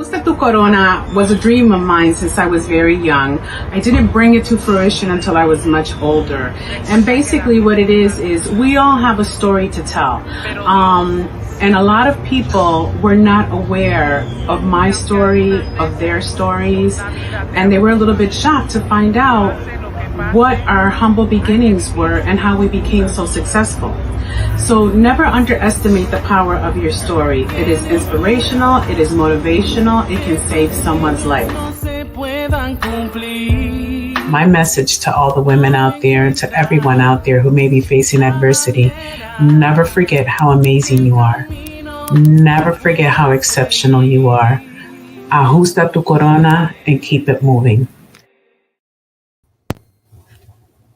Ajusta Tu Corona was a dream of mine since I was very young. I didn't bring it to fruition until I was much older. And basically what it is we all have a story to tell. And a lot of people were not aware of my story, of their stories, and they were a little bit shocked to find out what our humble beginnings were and how we became so successful. So never underestimate the power of your story. It is inspirational, it is motivational, it can save someone's life. My message to all the women out there, to everyone out there who may be facing adversity, never forget how amazing you are. Never forget how exceptional you are. Ajusta tu corona and keep it moving.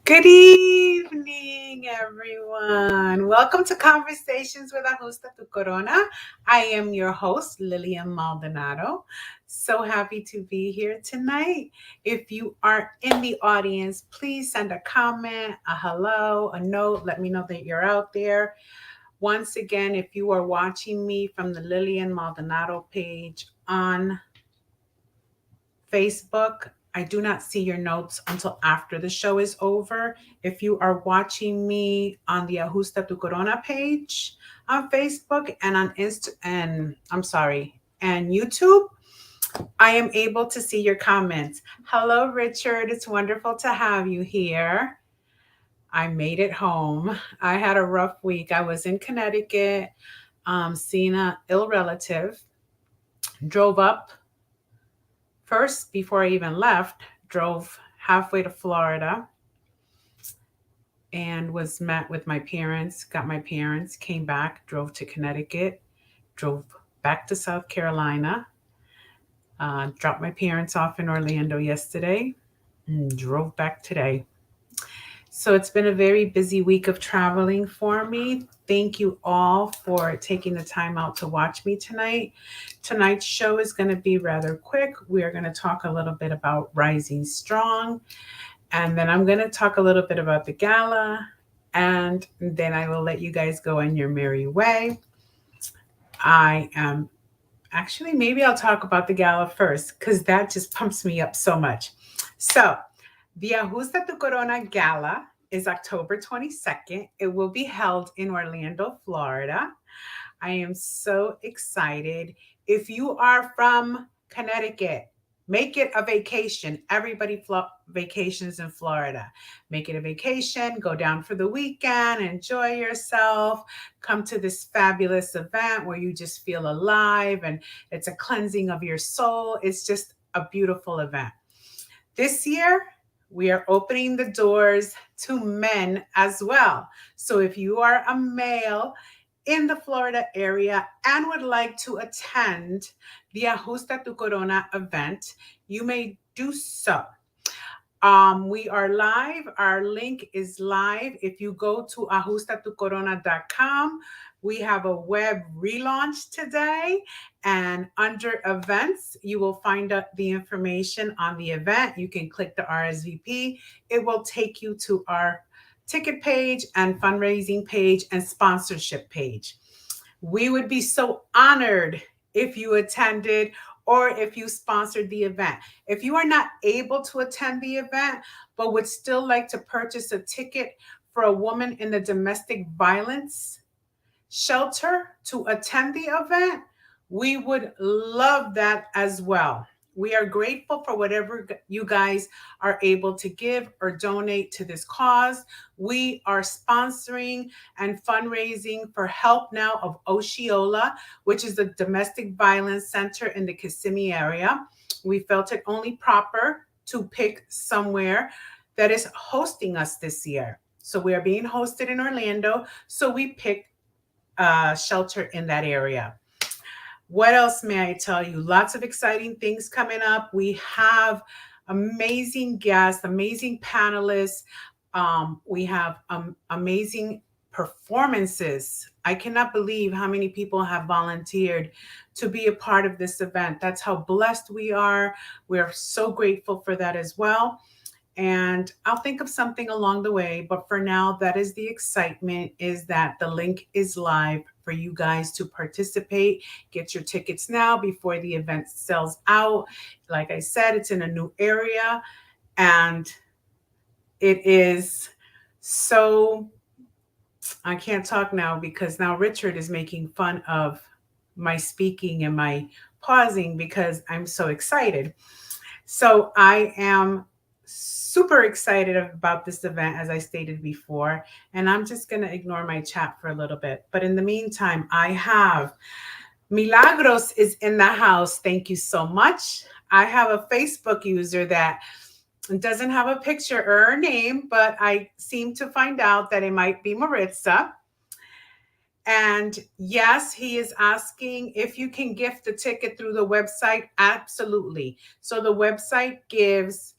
Good evening, everyone. Welcome to Conversations with Ajusta Tu Corona. I am your host, Lillian Maldonado. So happy to be here tonight. If you are in the audience, please send a comment, a hello, a note. Let me know that you're out there. Once again, if you are watching me from the Lillian Maldonado page on Facebook, I do not see your notes until after the show is over. If you are watching me on the Ajusta Tu Corona page on Facebook and on and YouTube, I am able to see your comments. Hello, Richard. It's wonderful to have you here. I made it home. I had a rough week. I was in Connecticut, seeing an ill relative. Drove up. First, before I even left, drove halfway to Florida and was met with my parents, got my parents, came back, drove to Connecticut, drove back to South Carolina, dropped my parents off in Orlando yesterday, and drove back today. So it's been a very busy week of traveling for me. Thank you all for taking the time out to watch me tonight. Tonight's show is going to be rather quick. We are going to talk a little bit about Rising Strong. And then I'm going to talk a little bit about the gala. And then I will let you guys go on your merry way. Maybe I'll talk about the gala first, because that just pumps me up so much. So the Ajusta Tu Corona Gala is October 22nd. It will be held in Orlando, Florida. I am so excited. If you are from Connecticut, make it a vacation. Everybody vacations in Florida. Make it a vacation. Go down for the weekend. Enjoy yourself. Come to this fabulous event where you just feel alive and it's a cleansing of your soul. It's just a beautiful event. This year, we are opening the doors to men as well. So if you are a male in the Florida area and would like to attend the Ajusta Tu Corona event, you may do so. We are live. Our link is live. If you go to ajustatucorona.com, we have a web relaunch today, and under events, you will find out the information on the event. You can click the RSVP. It will take you to our ticket page and fundraising page and sponsorship page. We would be so honored if you attended or if you sponsored the event. If you are not able to attend the event, but would still like to purchase a ticket for a woman in the domestic violence shelter to attend the event, we would love that as well. We are grateful for whatever you guys are able to give or donate to this cause. We are sponsoring and fundraising for Help Now of Osceola, which is the domestic violence center in the Kissimmee area. We felt it only proper to pick somewhere that is hosting us this year. So we are being hosted in Orlando, so we picked shelter in that area. What else may I tell you? Lots of exciting things coming up. We have amazing guests, amazing panelists. We have amazing performances. I cannot believe how many people have volunteered to be a part of this event. That's how blessed we are. We're so grateful for that as well. And I'll think of something along the way. But for now, that is the excitement, is that the link is live for you guys to participate. Get your tickets now before the event sells out. Like I said, it's in a new area, and it is so, I can't talk now because now Richard is making fun of my speaking and my pausing because I'm so excited. So I am super excited about this event, as I stated before, and I'm just going to ignore my chat for a little bit. But in the meantime, I have Milagros is in the house. Thank you so much. I have a Facebook user that doesn't have a picture or a name, but I seem to find out that it might be Maritza. And yes, he is asking if you can gift the ticket through the website. Absolutely. So the website gives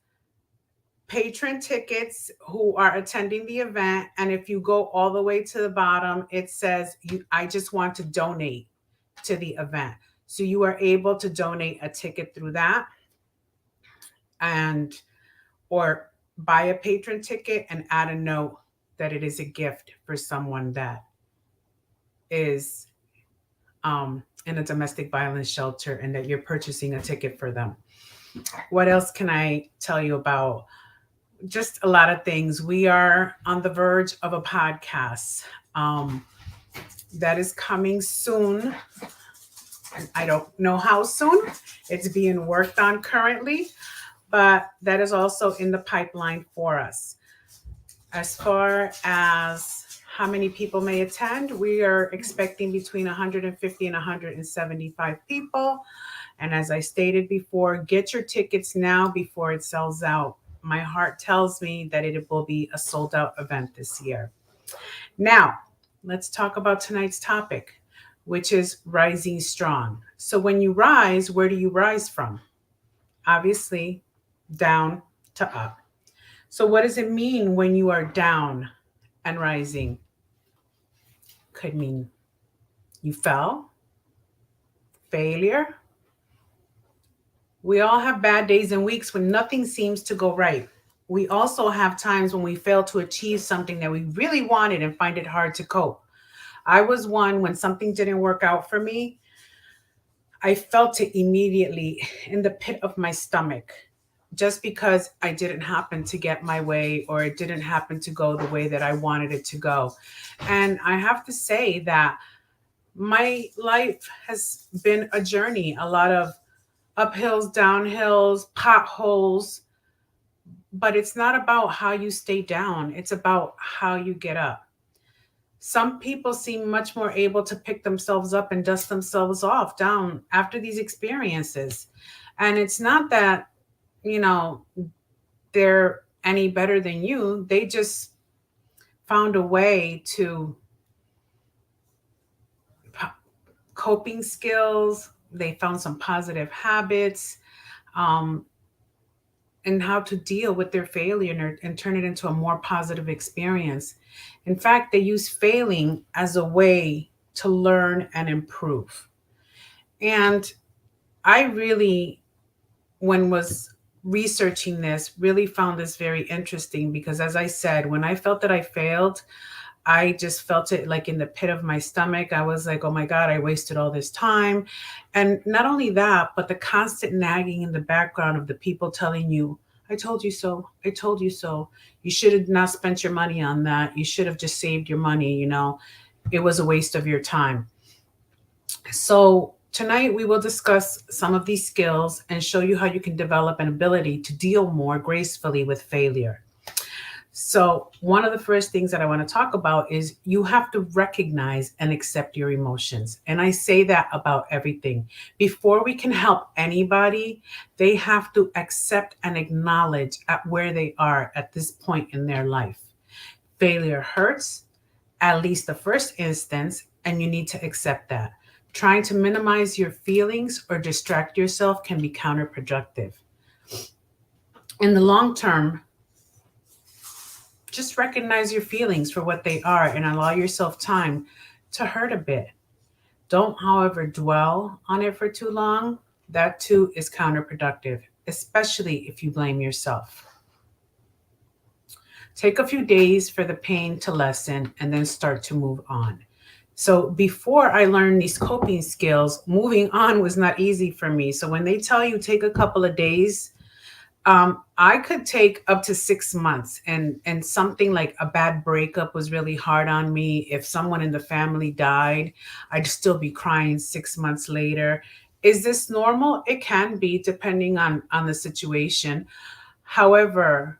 patron tickets who are attending the event. And if you go all the way to the bottom, it says, I just want to donate to the event. So you are able to donate a ticket through that, and or buy a patron ticket and add a note that it is a gift for someone that is in a domestic violence shelter and that you're purchasing a ticket for them. What else can I tell you about? Just a lot of things. We are on the verge of a podcast that is coming soon. I don't know how soon. It's being worked on currently, but that is also in the pipeline for us. As far as how many people may attend, we are expecting between 150 and 175 people. And as I stated before, get your tickets now before it sells out. My heart tells me that it will be a sold out event this year. Now, let's talk about tonight's topic, which is rising strong. So when you rise, where do you rise from? Obviously, down to up. So what does it mean when you are down and rising? Could mean you fell, failure. We all have bad days and weeks when nothing seems to go right. We also have times when we fail to achieve something that we really wanted and find it hard to cope. I was one when something didn't work out for me. I felt it immediately in the pit of my stomach, just because I didn't happen to get my way, or it didn't happen to go the way that I wanted it to go. And I have to say that my life has been a journey, a lot of uphills, downhills, potholes, but it's not about how you stay down. It's about how you get up. Some people seem much more able to pick themselves up and dust themselves off down after these experiences. And it's not that, they're any better than you. They just found a way to coping skills. They found some positive habits, and how to deal with their failure and turn it into a more positive experience. In fact, they use failing as a way to learn and improve. And I really, when was researching this, really found this very interesting because, as I said, when I felt that I failed, I just felt it like in the pit of my stomach. I was like, oh my God, I wasted all this time. And not only that, but the constant nagging in the background of the people telling you, I told you so. I told you so. You should have not spent your money on that. You should have just saved your money. It was a waste of your time. So tonight we will discuss some of these skills and show you how you can develop an ability to deal more gracefully with failure. So one of the first things that I want to talk about is you have to recognize and accept your emotions. And I say that about everything. Before we can help anybody, they have to accept and acknowledge at where they are at this point in their life. Failure hurts, at least the first instance, and you need to accept that. Trying to minimize your feelings or distract yourself can be counterproductive. In the long term, just recognize your feelings for what they are and allow yourself time to hurt a bit. Don't, however, dwell on it for too long. That too is counterproductive, especially if you blame yourself. Take a few days for the pain to lessen and then start to move on. So before I learned these coping skills, moving on was not easy for me. So when they tell you take a couple of days, I could take up to 6 months, and something like a bad breakup was really hard on me. If someone in the family died, I'd still be crying 6 months later. Is this normal? It can be, depending on the situation. However,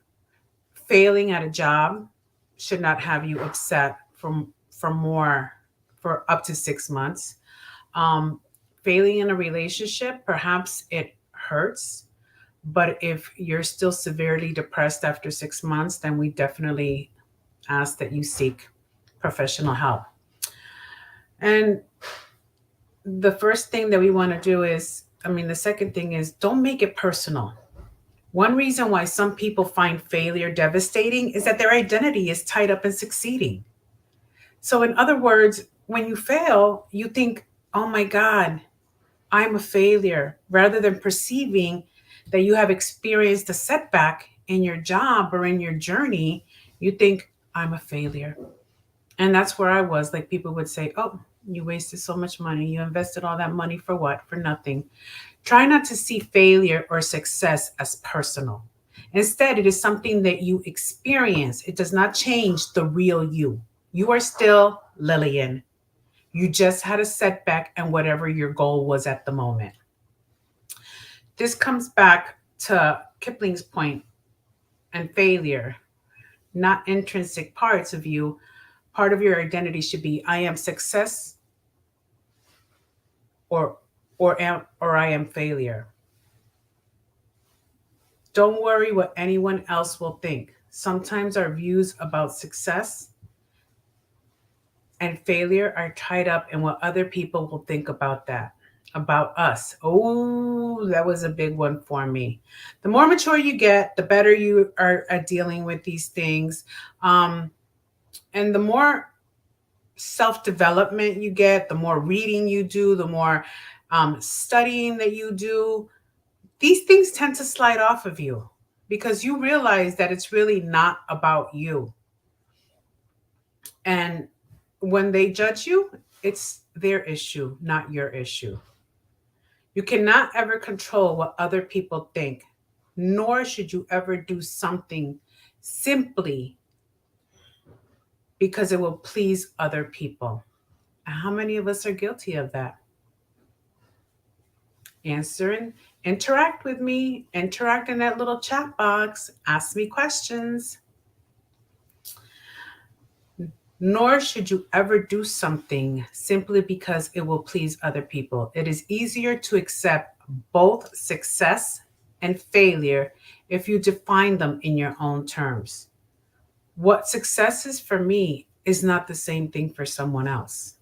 failing at a job should not have you upset for up to 6 months. Um, Failing in a relationship, perhaps it hurts, but if you're still severely depressed after 6 months, then we definitely ask that you seek professional help. And the first thing that we want to do is, the second thing is, don't make it personal. One reason why some people find failure devastating is that their identity is tied up in succeeding. So, in other words, when you fail, you think, oh my God, I'm a failure, rather than perceiving that you have experienced a setback in your job or in your journey. You think, I'm a failure. And that's where I was. Like, people would say, oh, you wasted so much money. You invested all that money for what? For nothing. Try not to see failure or success as personal. Instead, it is something that you experience. It does not change the real you. You are still Lillian. You just had a setback and whatever your goal was at the moment. This comes back to Kipling's point and failure, not intrinsic parts of you. Part of your identity should be I am success or I am failure. Don't worry what anyone else will think. Sometimes our views about success and failure are tied up in what other people will think about us. Oh, that was a big one for me. The more mature you get, the better you are at dealing with these things. And the more self-development you get, the more reading you do, the more studying that you do, these things tend to slide off of you because you realize that it's really not about you. And when they judge you, it's their issue, not your issue. You cannot ever control what other people think, nor should you ever do something simply because it will please other people. How many of us are guilty of that? Answer and interact with me. Interact in that little chat box. Ask me questions. Nor should you ever do something simply because it will please other people. It is easier to accept both success and failure if you define them in your own terms. What success is for me is not the same thing for someone else.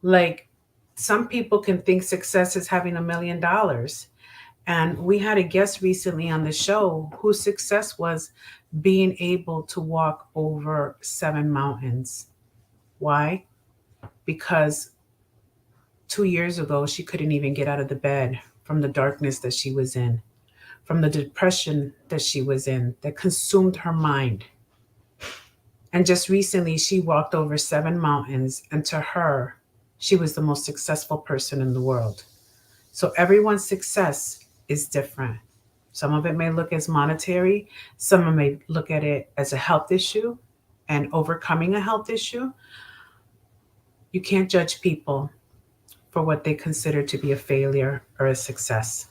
Like, some people can think success is having $1 million. And we had a guest recently on the show whose success was being able to walk over 7 mountains. Why? Because 2 years ago, she couldn't even get out of the bed from the darkness that she was in, from the depression that she was in, that consumed her mind. And just recently, she walked over 7 mountains, and to her, she was the most successful person in the world. So everyone's success is different. Some of it may look as monetary. Some may look at it as a health issue and overcoming a health issue. You can't judge people for what they consider to be a failure or a success.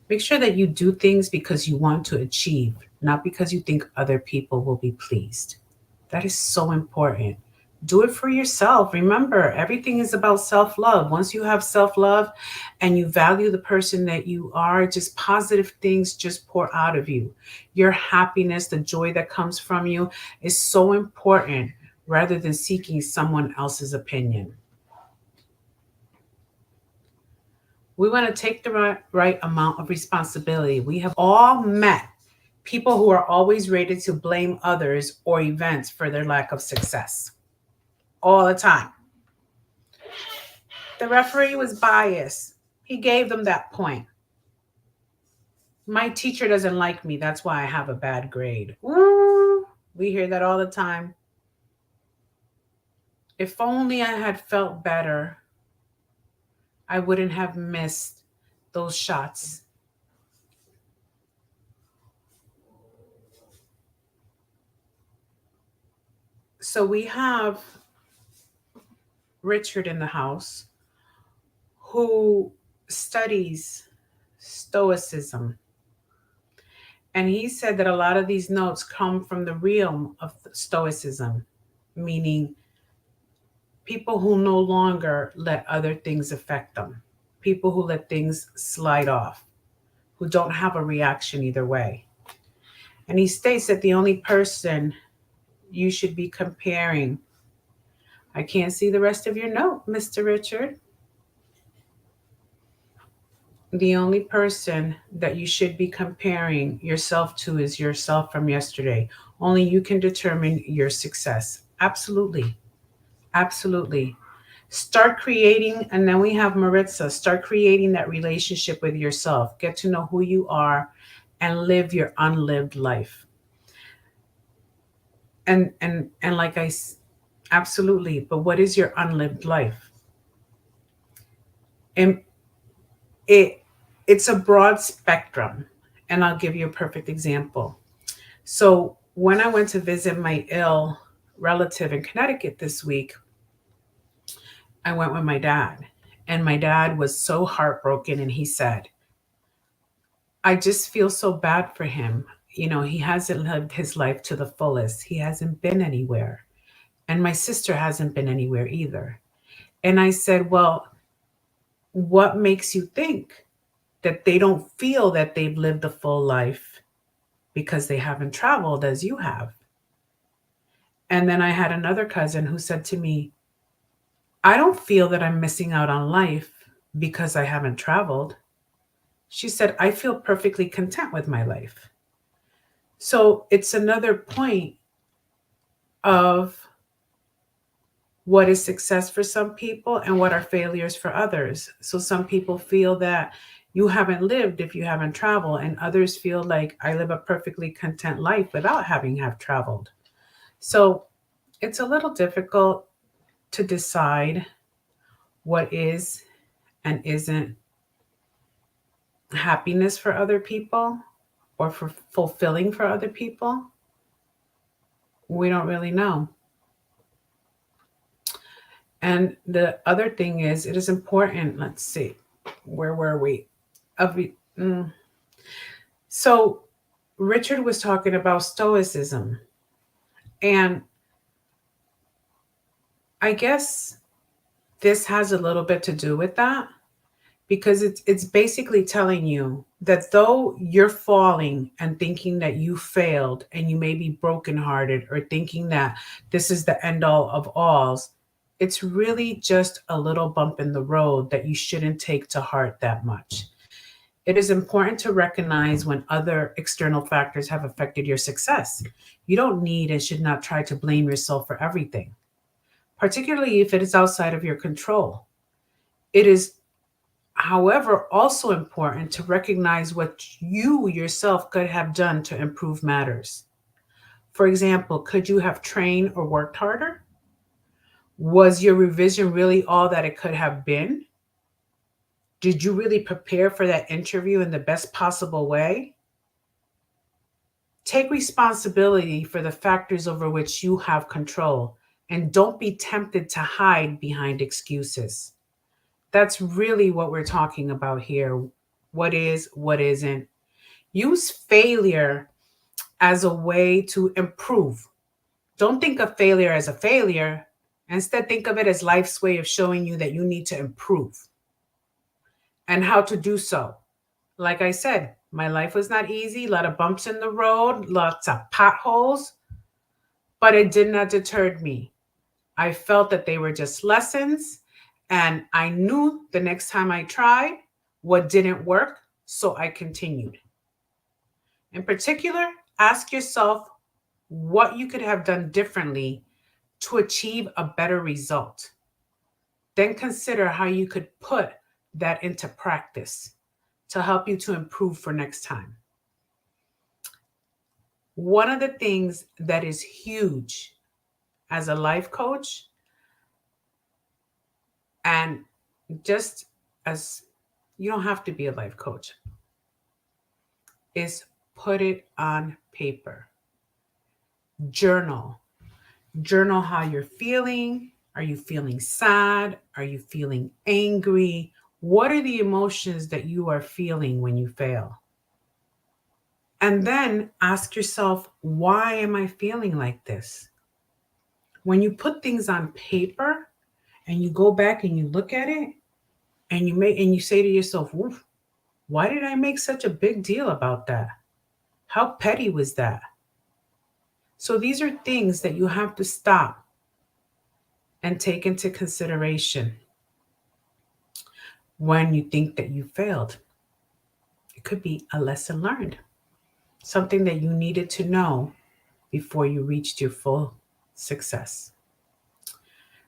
Make sure that you do things because you want to achieve, not because you think other people will be pleased. That is so important. Do it for yourself. Remember, everything is about self-love. Once you have self-love and you value the person that you are, just positive things just pour out of you. Your happiness, the joy that comes from you is so important rather than seeking someone else's opinion. We want to take the right amount of responsibility. We have all met people who are always ready to blame others or events for their lack of success. All the time. The referee was biased. He gave them that point. My teacher doesn't like me. That's why I have a bad grade. Ooh, we hear that all the time. If only I had felt better, I wouldn't have missed those shots. So we have Richard in the house who studies Stoicism. And he said that a lot of these notes come from the realm of Stoicism, meaning people who no longer let other things affect them, people who let things slide off, who don't have a reaction either way. And he states that the only person you should be comparing, I can't see the rest of your note, Mr. Richard. The only person that you should be comparing yourself to is yourself from yesterday. Only you can determine your success. Absolutely. Absolutely. Start creating, and then we have Maritza, start creating that relationship with yourself. Get to know who you are and live your unlived life. And like absolutely, but what is your unlived life? And it's a broad spectrum, and I'll give you a perfect example. So when I went to visit my ill relative in Connecticut this week, I went with my dad, and my dad was so heartbroken, and he said, I just feel so bad for him. You know, he hasn't lived his life to the fullest. He hasn't been anywhere. And my sister hasn't been anywhere either. And I said, well, what makes you think that they don't feel that they've lived a full life because they haven't traveled as you have? And then I had another cousin who said to me, I don't feel that I'm missing out on life because I haven't traveled. She said, I feel perfectly content with my life. So it's another point of what is success for some people and what are failures for others. So some people feel that you haven't lived if you haven't traveled, and others feel like I live a perfectly content life without having have traveled. So it's a little difficult to decide what is and isn't happiness for other people or for fulfilling for other people. We don't really know. And the other thing is, it is important. Let's see, where were we? So Richard was talking about Stoicism, and I guess this has a little bit to do with that, because it's basically telling you that though you're falling and thinking that you failed and you may be brokenhearted or thinking that this is the end all of alls, it's really just a little bump in the road that you shouldn't take to heart that much. It is important to recognize when other external factors have affected your success. You don't need and should not try to blame yourself for everything, particularly if it is outside of your control. It is, however, also important to recognize what you yourself could have done to improve matters. For example, could you have trained or worked harder? Was your revision really all that it could have been? Did you really prepare for that interview in the best possible way? Take responsibility for the factors over which you have control, and don't be tempted to hide behind excuses. That's really what we're talking about here. What is, what isn't. Use failure as a way to improve. Don't think of failure as a failure. Instead, think of it as life's way of showing you that you need to improve and how to do so. Like I said, my life was not easy, a lot of bumps in the road, lots of potholes, but it did not deter me. I felt that they were just lessons, and I knew the next time I tried what didn't work, so I continued. In particular, ask yourself what you could have done differently to achieve a better result. Then consider how you could put that into practice to help you to improve for next time. One of the things that is huge as a life coach, and just as you don't have to be a life coach, is put it on paper. Journal. Journal how you're feeling. Are you feeling sad? Are you feeling angry? What are the emotions that you are feeling when you fail? And then ask yourself, why am I feeling like this? When you put things on paper and you go back and you look at it and you say to yourself, "Oof, why did I make such a big deal about that? How petty was that?" So these are things that you have to stop and take into consideration when you think that you failed. It could be a lesson learned, something that you needed to know before you reached your full success.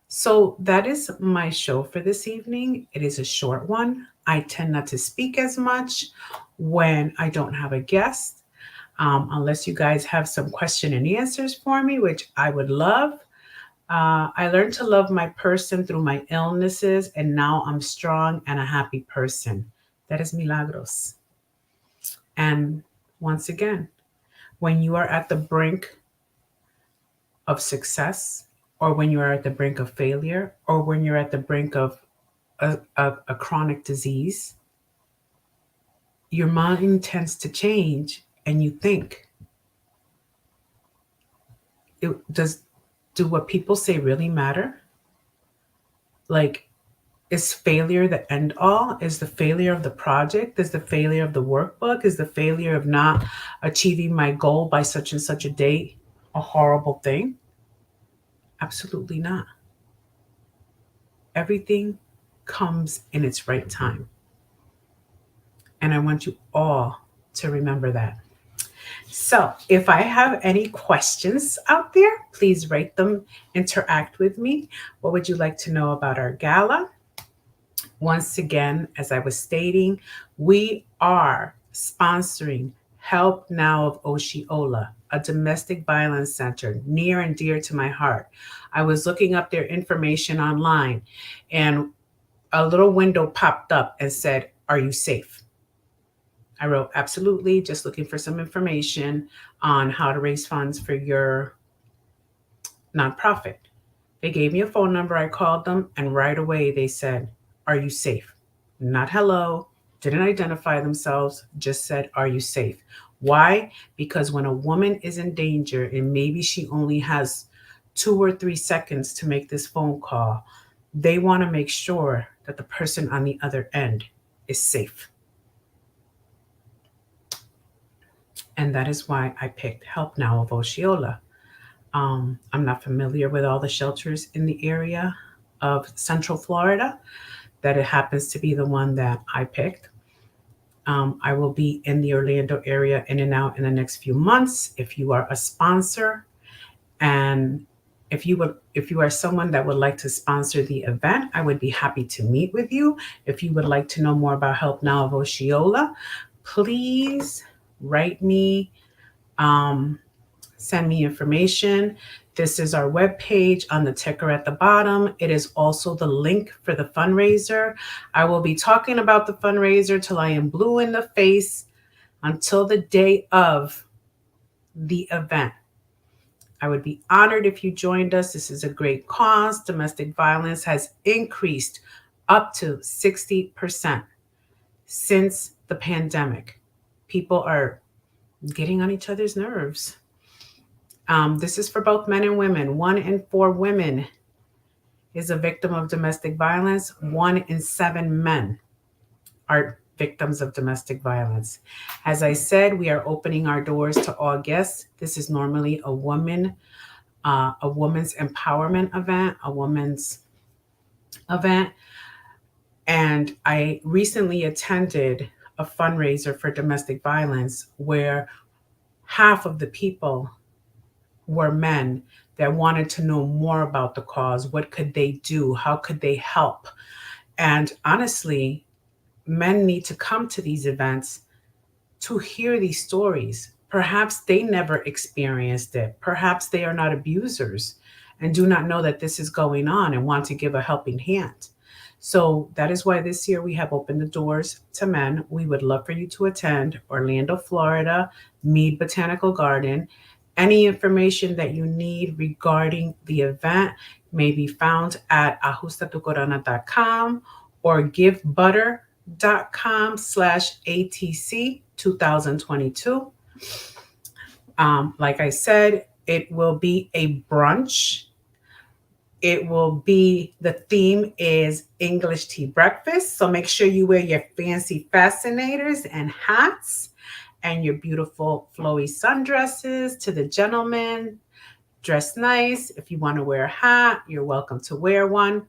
So that is my show for this evening. It is a short one. I tend not to speak as much when I don't have a guest, unless you guys have some question and answers for me, which I would love. I learned to love my person through my illnesses, and now I'm strong and a happy person. That is Milagros. And once again, when you are at the brink of success, or when you are at the brink of failure, or when you're at the brink of a chronic disease, your mind tends to change and you think, do what people say really matter? Like, is failure the end all? Is the failure of the project? Is the failure of the workbook? Is the failure of not achieving my goal by such and such a date a horrible thing? Absolutely not. Everything comes in its right time. And I want you all to remember that. So if I have any questions out there, please write them, interact with me. What would you like to know about our gala? Once again, as I was stating, we are sponsoring Help Now of Osceola, a domestic violence center near and dear to my heart. I was looking up their information online and a little window popped up and said, "Are you safe?" I wrote, "Absolutely, just looking for some information on how to raise funds for your nonprofit." They gave me a phone number. I called them, and right away they said, "Are you safe?" Not hello, didn't identify themselves, just said, "Are you safe?" Why? Because when a woman is in danger and maybe she only has 2 or 3 seconds to make this phone call, they want to make sure that the person on the other end is safe. And that is why I picked Help Now of Osceola. I'm not familiar with all the shelters in the area of Central Florida, that it happens to be the one that I picked. I will be in the Orlando area in and out in the next few months. If you are a sponsor, and if you are someone that would like to sponsor the event, I would be happy to meet with you. If you would like to know more about Help Now of Osceola, please write me, send me information. This is our webpage on the ticker at the bottom. It is also the link for the fundraiser. I will be talking about the fundraiser till I am blue in the face until the day of the event. I would be honored if you joined us. This is a great cause. Domestic violence has increased up to 60% since the pandemic. People are getting on each other's nerves. This is for both men and women. 1 in 4 women is a victim of domestic violence. 1 in 7 men are victims of domestic violence. As I said, we are opening our doors to all guests. This is normally a woman's empowerment event, a woman's event. And I recently attended a fundraiser for domestic violence where half of the people were men that wanted to know more about the cause. What could they do? How could they help? And honestly, men need to come to these events to hear these stories, Perhaps they never experienced it. Perhaps they are not abusers and do not know that this is going on and want to give a helping hand. So that is why this year we have opened the doors to men. We would love for you to attend Orlando, Florida, Mead Botanical Garden. Any information that you need regarding the event may be found at ajustatucorona.com or givebutter.com/ATC 2022. Like I said, it will be a brunch. It will be, the theme is English tea breakfast. So make sure you wear your fancy fascinators and hats and your beautiful flowy sundresses. To the gentlemen, dress nice. If you want to wear a hat, you're welcome to wear one.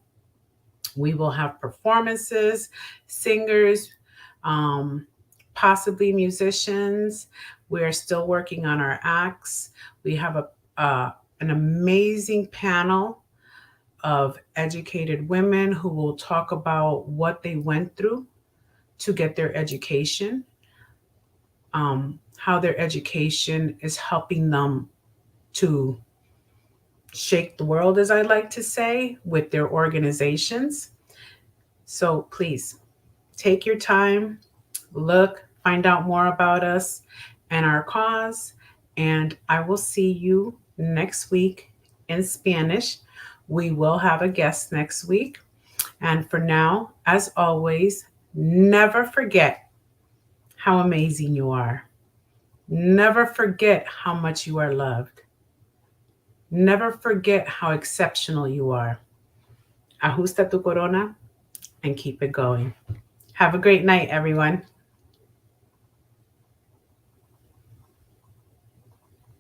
We will have performances, singers, possibly musicians. We're still working on our acts. We have an amazing panel of educated women who will talk about what they went through to get their education, how their education is helping them to shake the world, as I like to say, with their organizations. So please take your time, look, find out more about us and our cause. And I will see you next week in Spanish. We will have a guest next week. And for now, as always, never forget how amazing you are. Never forget how much you are loved. Never forget how exceptional you are. Ajusta tu corona and keep it going. Have a great night, everyone.